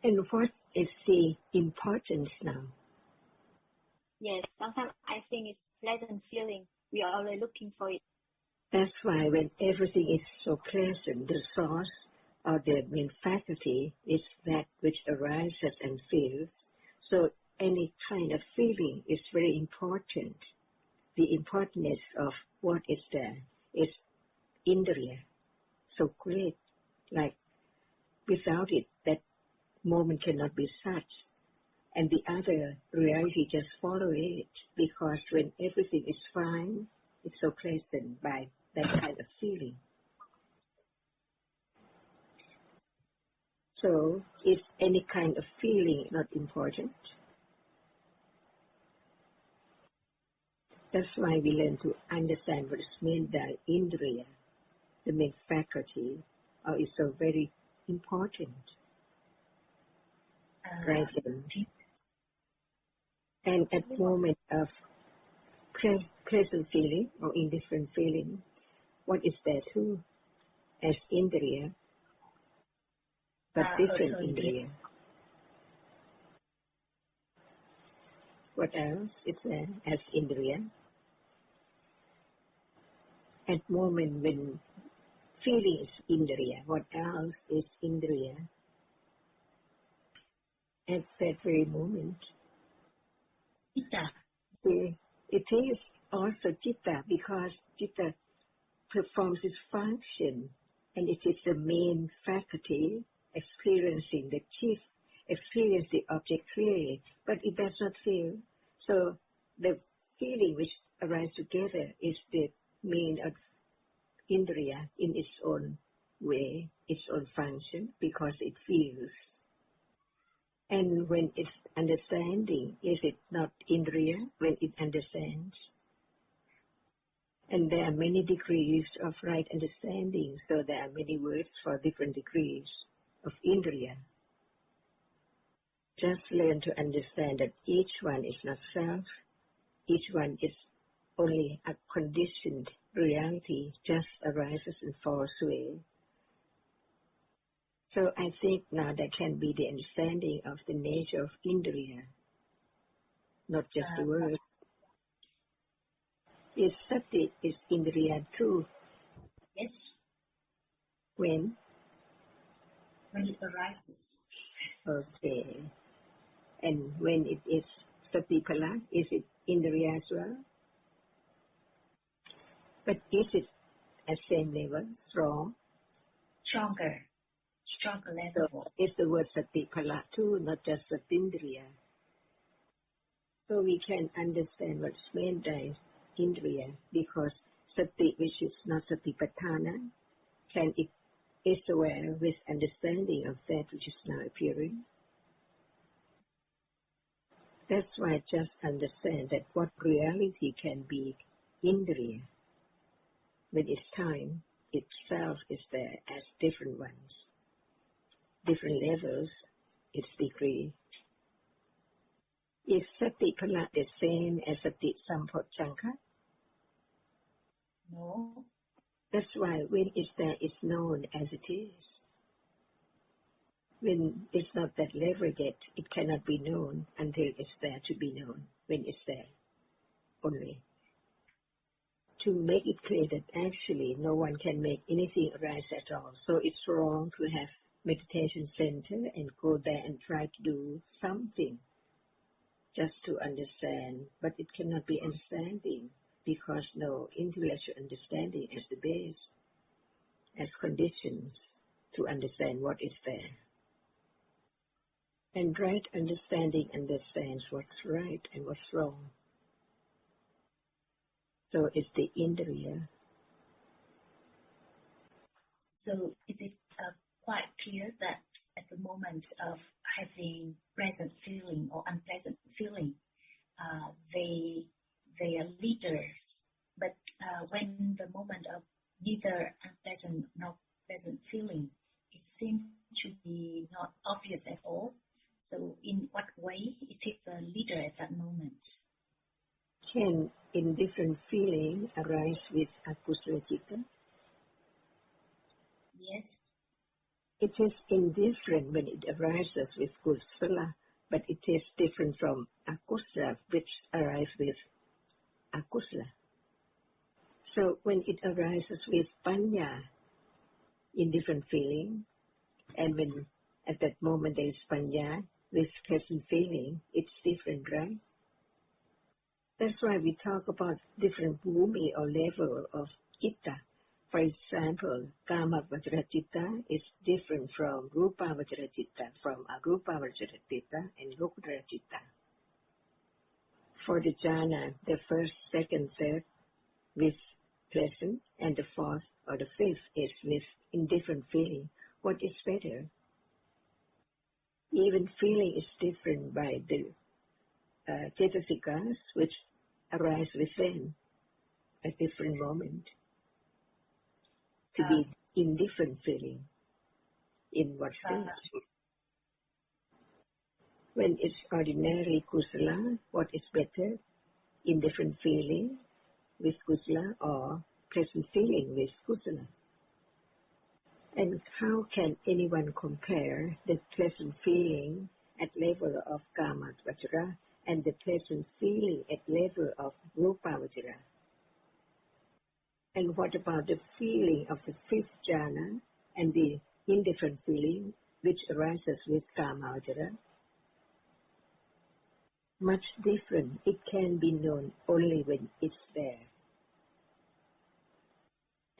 And what is the importance now? Yes, sometimes I think it's pleasant feeling. We are always looking for it. That's why when everything is so pleasant, the source or the main faculty is that which arises and feels. So any kind of feeling is very important. The importance of what is there is indriya. So great. Like without it, that moment cannot be such. And the other reality just follow it, because when everything is fine, it's so pleasant by that kind of feeling. So is any kind of feeling not important? That's why we learn to understand what is meant by indriya, the main faculty, is so very important. Right. And at the moment of pleasant feeling or indifferent feeling, what is there too? As indriya, but different indriya. What else is there as indriya? At the moment when feeling is indriya, what else is indriya? At that very moment. It is also citta, because citta performs its function, and it is the main faculty experiencing the chief, experience the object clearly, but it does not feel. So the feeling which arises together is the mean of indriya in its own way, its own function, because it feels. And when it's understanding, is it not indriya when it understands? And there are many degrees of right understanding, so there are many words for different degrees of indriya. Just learn to understand that each one is not self, each one is only a conditioned reality, just arises and falls away. So I think now there can be the understanding of the nature of indriya, not just the word. Is sati is indriya too? Yes. When? When it arises. Okay. And when it is sati pala, is it indriya as well? But is it at same level, strong? Stronger level. So it's the word sati pala too, not just satindriya. So we can understand what's meant by indriya, because sati, which is not satipatthana, it is aware with understanding of that which is now appearing. That's why just understand that what reality can be indriya. When it's time, itself is there as different ones. Different levels, its degree. Is sati pala the same as sati sampochanka? No. That's why when it's there, it's known as it is. When it's not that level yet, it cannot be known until it's there to be known, when it's there only. To make it clear that actually no one can make anything arise at all. So it's wrong to have meditation center and go there and try to do something just to understand, but it cannot be understanding, because no intellectual understanding is the base, as conditions to understand what is there. And right understanding understands what's right and what's wrong. So it's the indriya. So is it quite clear that at the moment of having pleasant feeling or unpleasant feeling, they are leaders, but when the moment of neither unpleasant nor pleasant feeling, it seems to be not obvious at all. So in what way it is the leader at that moment? Can in different feeling arise with akusala citta? Yes. It is indifferent when it arises with kusala, but it is different from akusala, which arises with akusala. So when it arises with panya, indifferent feeling, and when at that moment there is panya with pleasant feeling, it's different, right? That's why we talk about different bhumi or level of citta. For example, kama vajra citta is different from rupa vajra citta, from arupa vajra citta, and lokutara citta. For the jhana, the first, second, third with pleasant, and the fourth or the fifth is with indifferent feeling. What is better? Even feeling is different by the cetasikas, which arise within at different moment. To be indifferent feeling. In what stage? When it's ordinary kusala, what is better? Indifferent feeling with kusala or pleasant feeling with kusala? And how can anyone compare the pleasant feeling at level of kama vajra and the pleasant feeling at level of rupa vajra? And what about the feeling of the fifth jhana and the indifferent feeling which arises with kama vajra? Much different. It can be known only when it's there.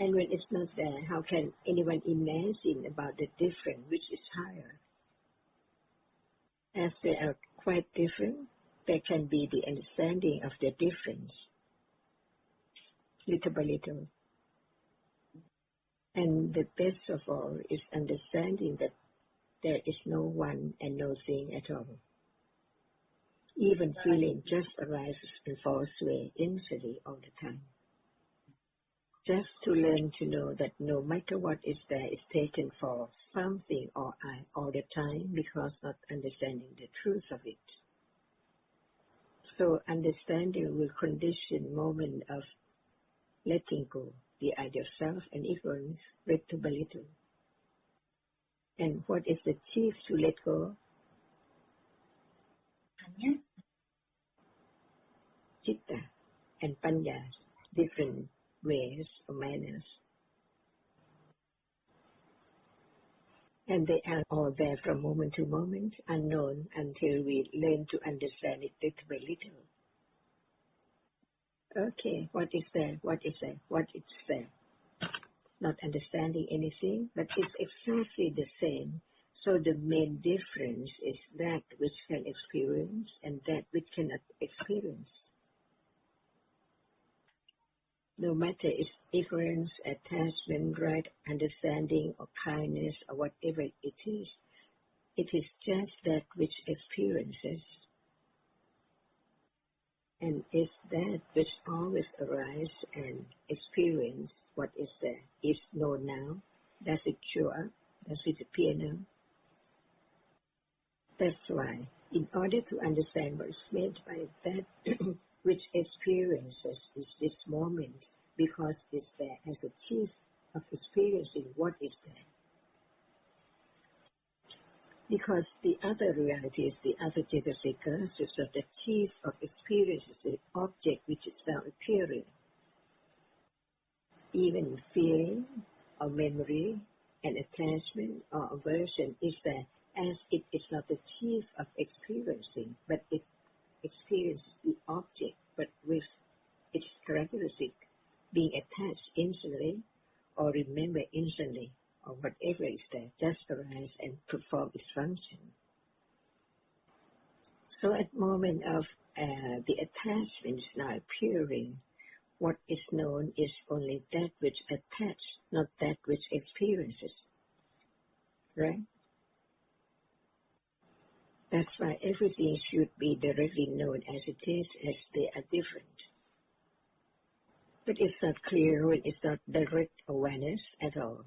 And when it's not there, how can anyone imagine about the difference which is higher? As they are quite different, there can be the understanding of the difference, little by little. And the best of all is understanding that there is no one and no thing at all. Even feeling just arises and falls away instantly all the time. Just to learn to know that no matter what is there is taken for something or I all the time because not understanding the truth of it. So understanding will condition moment of letting go, the idea of self and ignorance, little by little. And what is the chief to let go? Panya. Citta and panya, different ways or manners. And they are all there from moment to moment, unknown until we learn to understand it little by little. Okay, what is there? What is there? What is there? Not understanding anything, but it's exactly the same. So the main difference is that which can experience and that which cannot experience. No matter it's ignorance, attachment, right understanding, or kindness, or whatever it is just that which experiences. And it's that which always arises and experience what is there. Is known now. Does it show up? Does it appear now? That's why, in order to understand what is meant by that which experiences is this moment, because it's there as a chief of experiencing what is there. Because the other realities, the other cetasikas, is that the chief of experiences, the object which is now appearing. Even feeling or memory and attachment or aversion is there as it is not the chief of experiencing, but it experiences the object, but with its characteristic being attached instantly or remember instantly or whatever is there, just arise and perform its function. So at the moment of the attachment is now appearing, what is known is only that which attached, not that which experiences. Right? That's why everything should be directly known as it is, as they are different. But it's not clear when it's not direct awareness at all.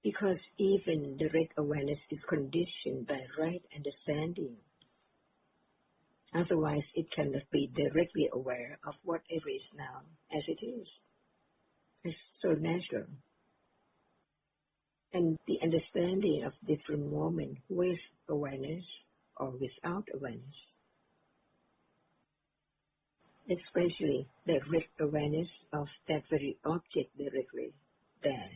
Because even direct awareness is conditioned by right understanding. Otherwise, it cannot be directly aware of whatever is now as it is. It's so natural. and the understanding of different moments with awareness or without awareness. Especially direct awareness of that very object directly there.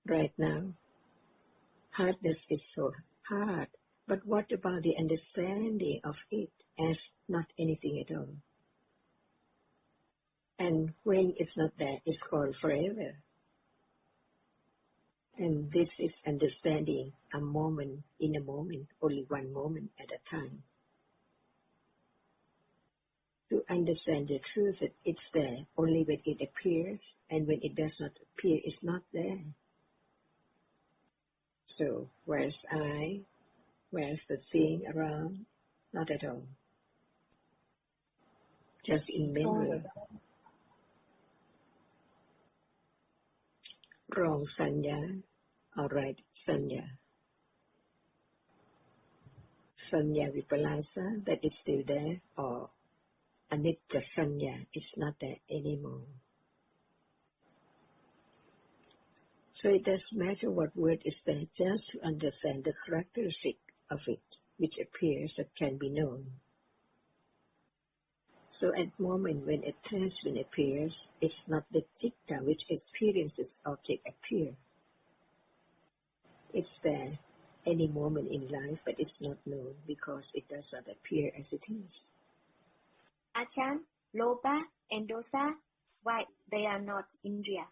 Right now, hardness is so hard, but what about the understanding of it as not anything at all? And when it's not there, it's called forever. And this is understanding a moment in a moment, only one moment at a time. To understand the truth that it's there only when it appears, and when it does not appear, it's not there. So, where's I? Where's the thing around? Not at all. Just in memory. Wrong sanya, or right sanya. Sanya vipalasa, that is still there, or anicca sanya, is not there anymore. So it doesn't matter what word is there, just to understand the characteristic of it, which appears that can be known. So at the moment when attachment appears, it's not the citta which experiences object appear. It's there any moment in life, but it's not known because it does not appear as it is. Ajahn, loba and dosa, why they are not indriya?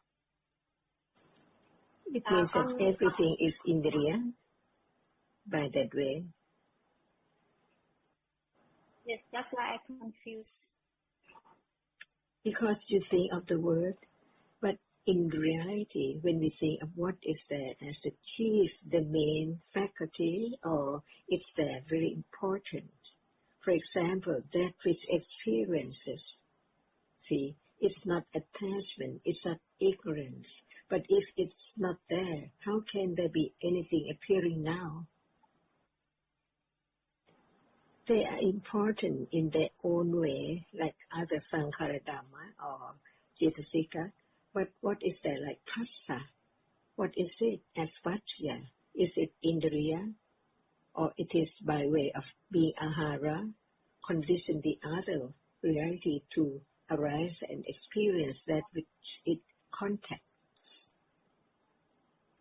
It means that everything is indriya by that way. Yes, that's why I'm confused. Because you think of the word, but in reality, when we think of what is there as the chief, the main faculty, or it's there very important. For example, that which experiences, see, it's not attachment, it's not ignorance. But if it's not there, how can there be anything appearing now? They are important in their own way, like other Sankhara Dhamma or Cetasika. But what is there like Phassa? What is it as Vachya? Is it indriya? Or it is by way of being ahara, condition the other reality to arise and experience that which it contacts?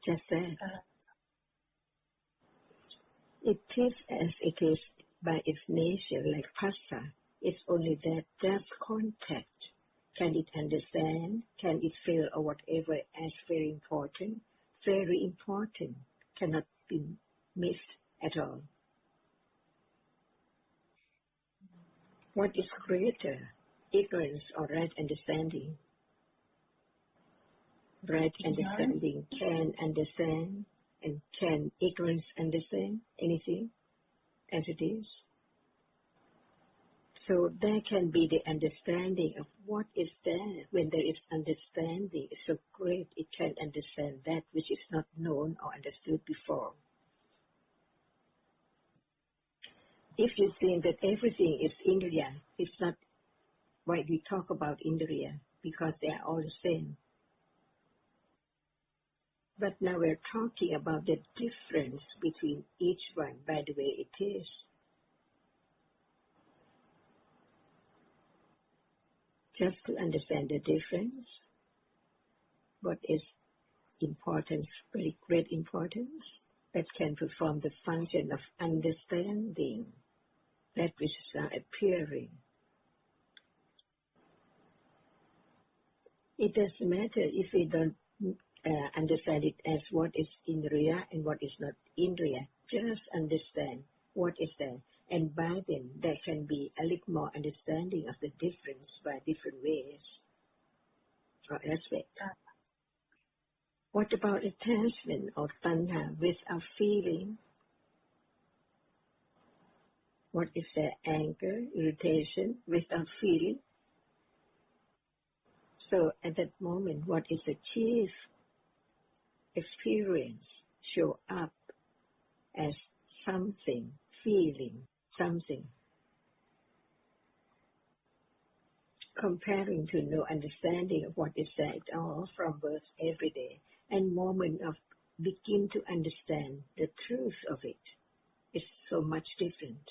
Just that. It is as it is by its nature, like Phassa. It's only that just contact. Can it understand? Can it feel or whatever as very important? Very important. Cannot be missed at all. What is greater? Ignorance or right understanding? Right understanding can understand, and can ignorance understand anything as it is? So there can be the understanding of what is there. When there is understanding, it's so great it can understand that which is not known or understood before. If you think that everything is indriya, it's not why we talk about indriya, because they are all the same. But now we're talking about the difference between each one by the way it is. Just to understand the difference, what is importance, very great importance, that can perform the function of understanding that which is now appearing. It doesn't matter if we don't understand it as what is indriya and what is not indriya. Just understand what is there. And by then, there can be a little more understanding of the difference by different ways or aspects. What about attachment or tanha without feeling? What is there? Anger, irritation without feeling? So at that moment, what is the chief experience show up as something, feeling, something. Comparing to no understanding of what is there at all from birth every day. and moment of begin to understand the truth of it is so much different.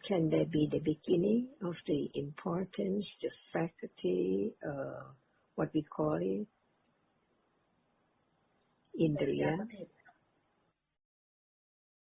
Can there be the beginning of the importance, the faculty, what we call it, indriya?